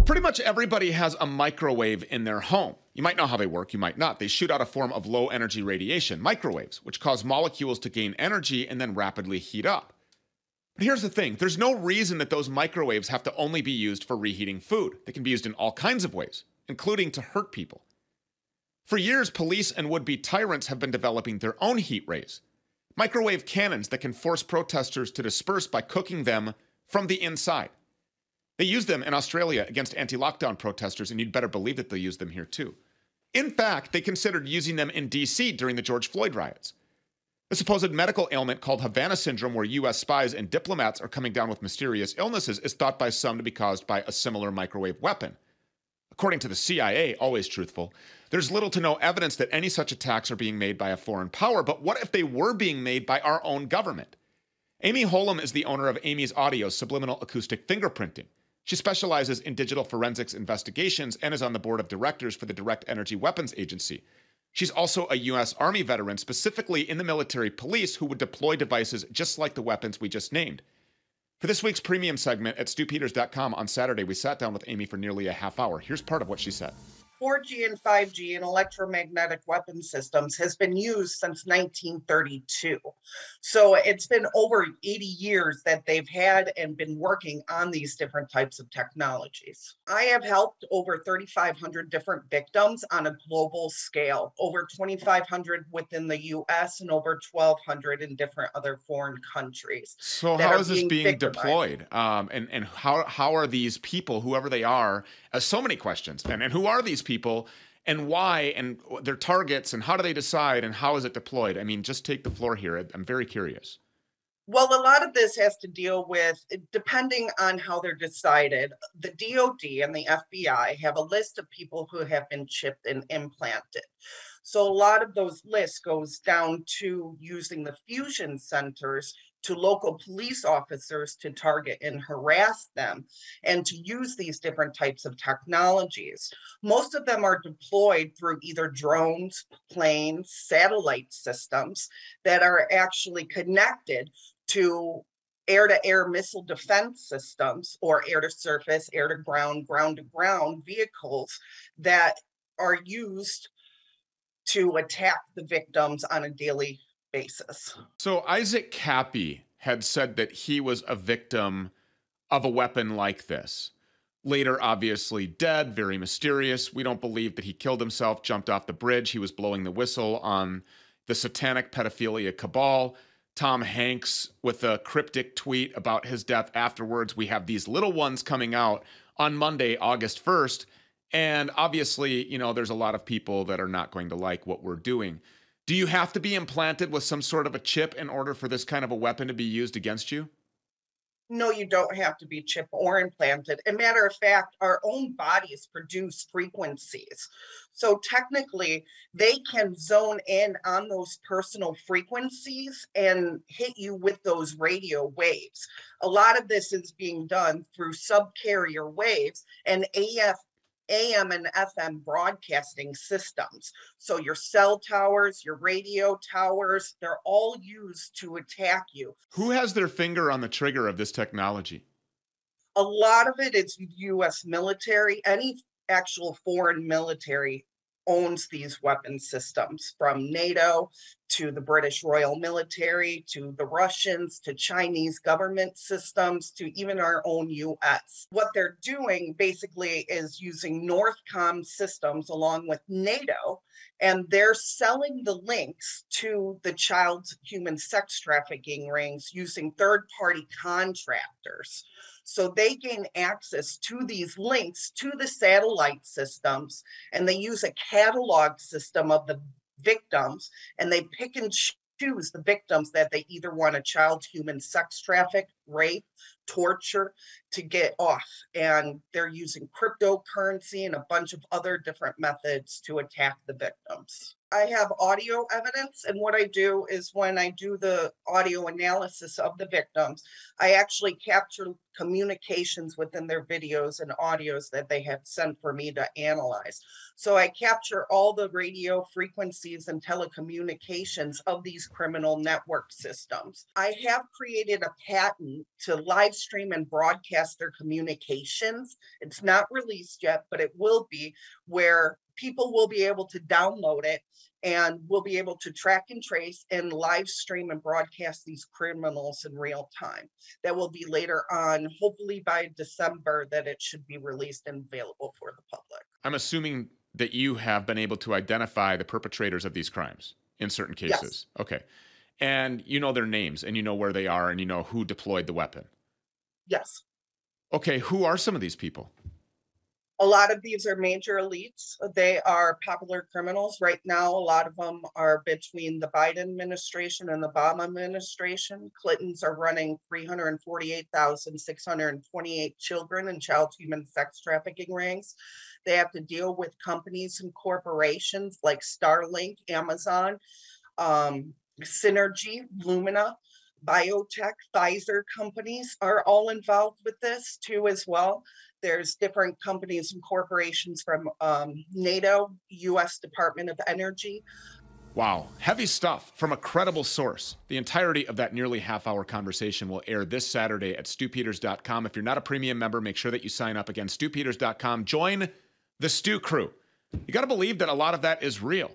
Pretty much everybody has a microwave in their home. You might know how they work, you might not. They shoot out a form of low energy radiation, microwaves, which cause molecules to gain energy and then rapidly heat up. But here's the thing, there's no reason that those microwaves have to only be used for reheating food. They can be used in all kinds of ways, including to hurt people. For years, police and would-be tyrants have been developing their own heat rays. Microwave cannons that can force protesters to disperse by cooking them from the inside. They use them in Australia against anti-lockdown protesters, and you'd better believe that they'll use them here too. In fact, they considered using them in D.C. during the George Floyd riots. A supposed medical ailment called Havana syndrome, where U.S. spies and diplomats are coming down with mysterious illnesses, is thought by some to be caused by a similar microwave weapon. According to the CIA, always truthful, there's little to no evidence that any such attacks are being made by a foreign power, but what if they were being made by our own government? Amy Holem is the owner of Amy's Audio's subliminal acoustic fingerprinting. She specializes in digital forensics investigations and is on the board of directors for the Direct Energy Weapons Agency. She's also a U.S. Army veteran, specifically in the military police, who would deploy devices just like the weapons we just named. For this week's premium segment at stewpeters.com on Saturday, we sat down with Amy for nearly a half hour. Here's part of what she said. 4G and 5G and electromagnetic weapon systems has been used since 1932. So it's been over 80 years that they've had and been working on these different types of technologies. I have helped over 3,500 different victims on a global scale, over 2,500 within the US and over 1,200 in different other foreign countries. So how is this being deployed? And how are these people, whoever they are, so many questions, and who are these people and why and their targets and how do they decide and how is it deployed? I mean, just take the floor here. I'm very curious. Well, a lot of this has to deal with, depending on how they're decided, the DOD and the FBI have a list of people who have been chipped and implanted. So a lot of those lists goes down to using the fusion centers to local police officers to target and harass them and to use these different types of technologies. Most of them are deployed through either drones, planes, satellite systems that are actually connected to air-to-air missile defense systems or air-to-surface, air-to-ground, ground-to-ground vehicles that are used to attack the victims on a daily basis. So Isaac Cappy had said that he was a victim of a weapon like this. Later, obviously dead, very mysterious. We don't believe that he killed himself, jumped off the bridge. He was blowing the whistle on the satanic pedophilia cabal. Tom Hanks with a cryptic tweet about his death afterwards. We have these little ones coming out on Monday, August 1st. And obviously, you know, there's a lot of people that are not going to like what we're doing. Do you have to be implanted with some sort of a chip in order for this kind of a weapon to be used against you? No, you don't have to be chipped or implanted. As a matter of fact, our own bodies produce frequencies. So technically, they can zone in on those personal frequencies and hit you with those radio waves. A lot of this is being done through subcarrier waves and AM and FM broadcasting systems. So your cell towers, your radio towers, they're all used to attack you. Who has their finger on the trigger of this technology? A lot of it is U.S. military. Any actual foreign military owns these weapon systems, from NATO to the British Royal Military, to the Russians, to Chinese government systems, to even our own US. What they're doing basically is using Northcom systems along with NATO, and they're selling the links to the child human sex trafficking rings using third-party contractors. So they gain access to these links to the satellite systems, and they use a catalog system of the victims, and they pick and choose the victims that they either want a child human sex traffic, rape, torture to get off. And they're using cryptocurrency and a bunch of other different methods to attack the victims. I have audio evidence, and what I do is when I do the audio analysis of the victims, I actually capture communications within their videos and audios that they have sent for me to analyze. So I capture all the radio frequencies and telecommunications of these criminal network systems. I have created a patent to live stream and broadcast their communications. It's not released yet, but it will be, where people will be able to download it and will be able to track and trace and live stream and broadcast these criminals in real time. That will be later on, hopefully by December, that it should be released and available for the public. I'm assuming that you have been able to identify the perpetrators of these crimes in certain cases. Yes. Okay. And you know their names, and you know where they are, and you know who deployed the weapon. Yes. Okay, who are some of these people? A lot of these are major elites. They are popular criminals. Right now, a lot of them are between the Biden administration and the Obama administration. Clintons are running 348,628 children in child human sex trafficking rings. They have to deal with companies and corporations like Starlink, Amazon, Synergy, Lumina, biotech, Pfizer companies are all involved with this too as well. There's different companies and corporations from NATO, U.S. Department of Energy. Wow, heavy stuff from a credible source. The entirety of that nearly half-hour conversation will air this Saturday at stewpeters.com. If you're not a premium member, make sure that you sign up. Again, stewpeters.com. Join the Stew Crew. You got to believe that a lot of that is real.